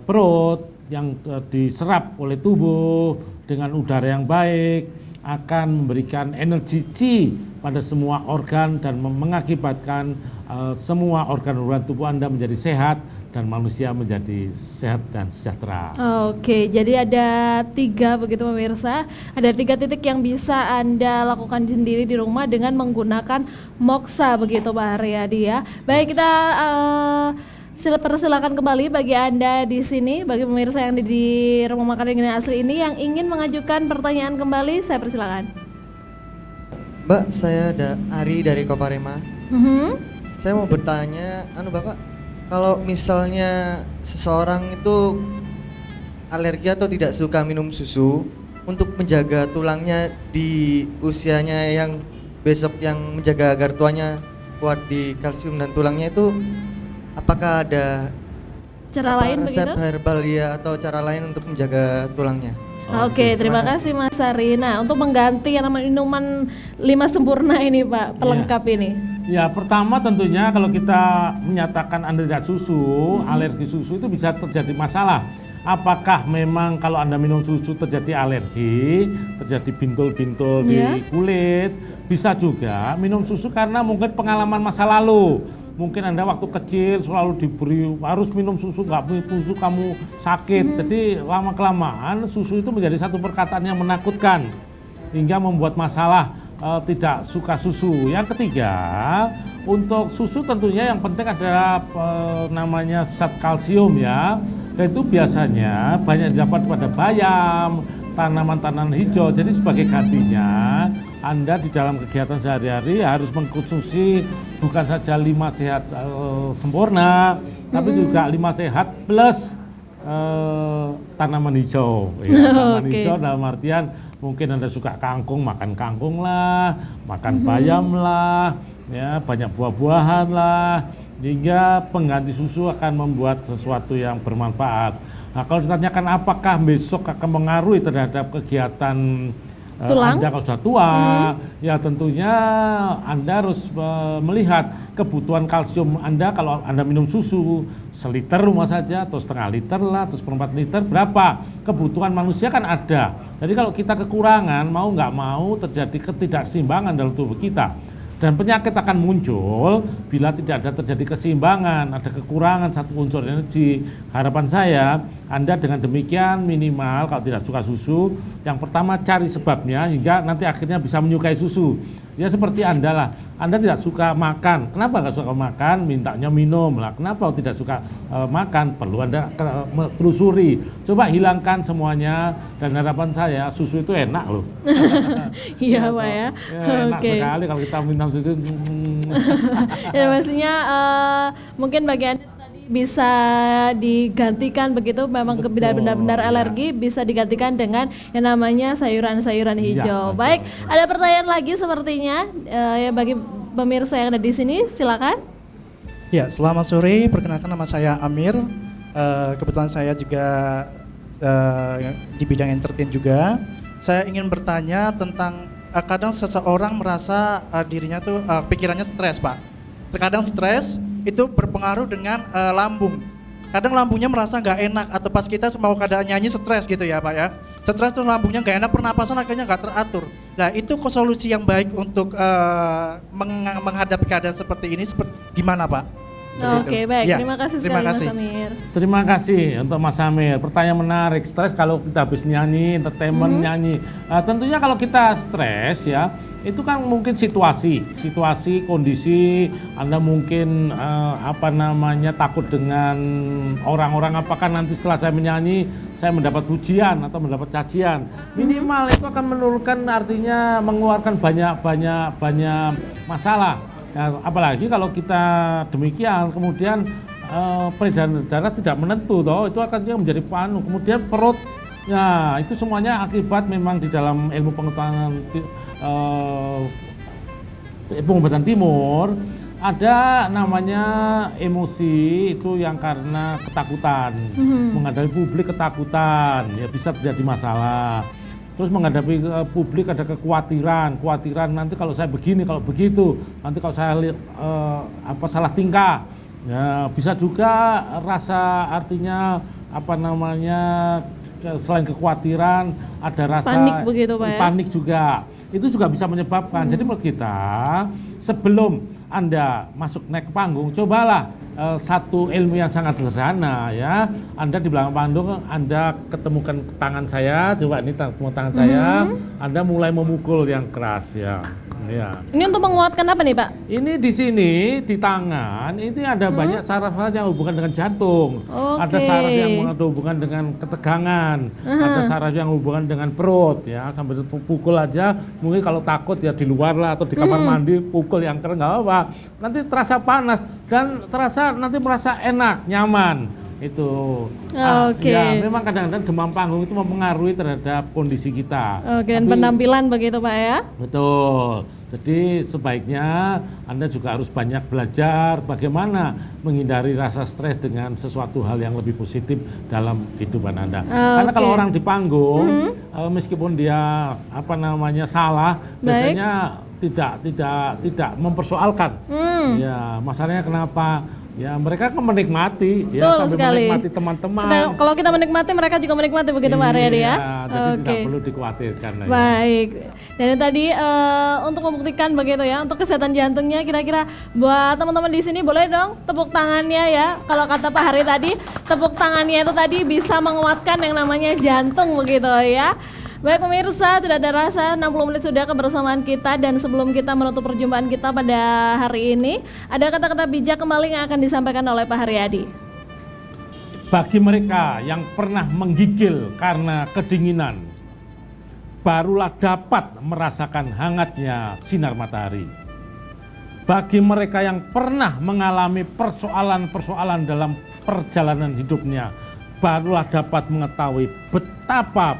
perut, yang diserap oleh tubuh dengan udara yang baik, akan memberikan energi Qi pada semua organ dan mengakibatkan semua organ-organ tubuh Anda menjadi sehat dan manusia menjadi sehat dan sejahtera. Oke, jadi ada 3 begitu pemirsa. Ada 3 titik yang bisa Anda lakukan sendiri di rumah dengan menggunakan Moxa begitu Pak Haryadi ya. Baik, kita persilakan kembali bagi Anda di sini, bagi pemirsa yang di Rumah Makan Ringan Asri ini yang ingin mengajukan pertanyaan kembali, saya persilakan. Mbak, saya ada Ari dari Koparema. Saya mau bertanya, Bapak, kalau misalnya seseorang itu alergi atau tidak suka minum susu, untuk menjaga tulangnya di usianya yang besok, yang menjaga agar tuanya kuat di kalsium dan tulangnya itu, apakah ada cara lain resep begitu? herbal ya atau cara lain untuk menjaga tulangnya? Oke, terima kasih Mas Ari. Nah, untuk mengganti yang namanya minuman 5 sempurna ini Pak, pelengkap ini. Ya, pertama tentunya kalau kita menyatakan Anda tidak susu, alergi susu itu bisa terjadi masalah. Apakah memang kalau Anda minum susu terjadi alergi, terjadi bintul-bintul di kulit? Bisa juga minum susu karena mungkin pengalaman masa lalu. Mungkin Anda waktu kecil selalu diberi harus minum susu, nggak minum susu kamu sakit. Jadi lama-kelamaan susu itu menjadi satu perkataan yang menakutkan hingga membuat masalah tidak suka susu. Yang ketiga, untuk susu tentunya yang penting adalah namanya zat kalsium ya. Dan itu biasanya banyak didapat pada bayam, tanaman-tanaman hijau. Jadi sebagai gantinya Anda di dalam kegiatan sehari-hari harus mengkonsumsi bukan saja 5 sehat sempurna, tapi juga 5 sehat plus tanaman hijau. Ya, tanaman hijau dalam artian mungkin Anda suka kangkung, makan kangkung lah, makan bayam lah, ya, banyak buah-buahan lah, hingga pengganti susu akan membuat sesuatu yang bermanfaat. Nah, kalau ditanyakan apakah besok akan mengaruhi terhadap kegiatan Anda kalau sudah tua, ya tentunya Anda harus melihat kebutuhan kalsium Anda. Kalau Anda minum susu seliter rumah saja, atau setengah liter lah, atau 1/4 liter, berapa? Kebutuhan manusia kan ada. Jadi kalau kita kekurangan, mau nggak mau terjadi ketidakseimbangan dalam tubuh kita. Dan penyakit akan muncul bila tidak ada terjadi keseimbangan, ada kekurangan satu unsur energi. Harapan saya, Anda dengan demikian minimal kalau tidak suka susu, yang pertama cari sebabnya hingga nanti akhirnya bisa menyukai susu. Ya seperti Anda lah, Anda tidak suka makan, kenapa nggak suka makan? Mintanya minum lah, kenapa tidak suka makan? Perlu Anda telusuri, coba hilangkan semuanya, dan harapan saya susu itu enak loh. Iya Pak ya. Enak sekali kalau kita minum susu. Ya maksudnya mungkin bagi Anda tadi bisa digantikan begitu, memang benar-benar alergi bisa digantikan dengan yang namanya sayuran-sayuran hijau. Baik, ada pertanyaan lagi sepertinya ya bagi pemirsa yang ada di sini, silakan. Ya, selamat sore. Perkenalkan nama saya Amir. Kebetulan saya juga di bidang entertain juga. Saya ingin bertanya tentang kadang seseorang merasa dirinya tuh pikirannya stres, Pak. Terkadang stres itu berpengaruh dengan lambung. Kadang lambungnya merasa nggak enak, atau pas kita mau keadaan nyanyi stres gitu ya Pak ya. Stres tuh lambungnya nggak enak, pernapasan akhirnya nggak teratur. Nah itu solusi yang baik untuk menghadapi keadaan seperti ini gimana Pak? Oke, baik. Ya, Terima kasih terima sekali kasih. Mas Amir. Terima kasih untuk Mas Amir. Pertanyaan menarik. Stres kalau kita habis nyanyi, entertainment nyanyi. Tentunya kalau kita stres ya, itu kan mungkin situasi, kondisi. Anda mungkin takut dengan orang-orang. Apakah nanti setelah saya menyanyi saya mendapat pujian atau mendapat cacian? Minimal itu akan menurunkan, artinya mengeluarkan banyak masalah. Ya, apalagi kalau kita demikian, kemudian peredaran darah tidak menentu, itu akan menjadi panu. Kemudian perut, ya itu semuanya akibat memang di dalam ilmu pengobatan timur ada namanya emosi itu yang karena ketakutan, menghadapi publik ketakutan, ya bisa terjadi masalah. Terus menghadapi publik ada kekhawatiran nanti kalau saya begini, kalau begitu, nanti kalau saya salah tingkah. Ya, bisa juga rasa, artinya selain kekhawatiran ada rasa panik begitu Pak ya? Panik juga. Itu juga bisa menyebabkan. Jadi menurut kita sebelum Anda naik ke panggung, cobalah satu ilmu yang sangat sederhana ya. Anda di belakang panggung, Anda ketemukan tangan saya, coba ini tangan saya, Anda mulai memukul yang keras ya. Ya. Ini untuk menguatkan apa nih Pak? Ini di sini, di tangan, ini ada banyak saraf-saraf yang hubungan dengan jantung. Ada saraf yang hubungan dengan ketegangan, ada saraf yang hubungan dengan perut ya. Sambil pukul aja, mungkin kalau takut ya di luar lah atau di kamar mandi, pukul yang keren nggak apa-apa. Nanti terasa panas dan nanti merasa enak, nyaman. Itu. Ya, memang kadang-kadang demam panggung itu mempengaruhi terhadap kondisi kita. Dan penampilan begitu Pak ya? Betul. Jadi sebaiknya Anda juga harus banyak belajar bagaimana menghindari rasa stres dengan sesuatu hal yang lebih positif dalam kehidupan Anda. Karena kalau orang di panggung, meskipun dia salah, biasanya tidak mempersoalkan. Ya, masalahnya kenapa? Ya mereka kan menikmati, ya sambil menikmati teman-teman. Kalau kita menikmati, mereka juga menikmati begitu Pak Aryadi ya. Jadi tidak perlu dikhawatirkan. Baik. Dan tadi untuk membuktikan begitu ya, untuk kesehatan jantungnya, kira-kira buat teman-teman di sini boleh dong tepuk tangannya ya. Kalau kata Pak Hari tadi, tepuk tangannya itu tadi bisa menguatkan yang namanya jantung begitu ya. Baik pemirsa, tidak ada rasa 60 menit sudah kebersamaan kita, dan sebelum kita menutup perjumpaan kita pada hari ini, ada kata-kata bijak kembali yang akan disampaikan oleh Pak Haryadi. Bagi mereka yang pernah menggigil karena kedinginan, barulah dapat merasakan hangatnya sinar matahari. Bagi mereka yang pernah mengalami persoalan-persoalan dalam perjalanan hidupnya, barulah dapat mengetahui betapa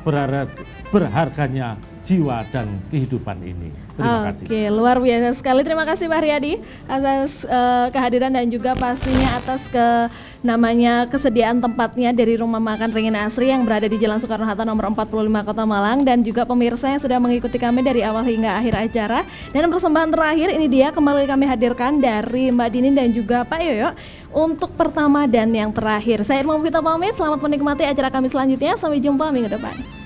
berharganya jiwa dan kehidupan ini. Terima kasih. Oke, luar biasa sekali. Terima kasih Pak Haryadi atas kehadiran dan juga pastinya atas kesediaan tempatnya dari Rumah Makan Ringin Asri yang berada di Jalan Soekarno-Hatta nomor 45 Kota Malang, dan juga pemirsa yang sudah mengikuti kami dari awal hingga akhir acara. Dan persembahan terakhir ini dia kembali kami hadirkan dari Mbak Dinin dan juga Pak Yoyo untuk pertama dan yang terakhir. Saya Irma Vita pamit, selamat menikmati acara kami selanjutnya. Sampai jumpa minggu depan.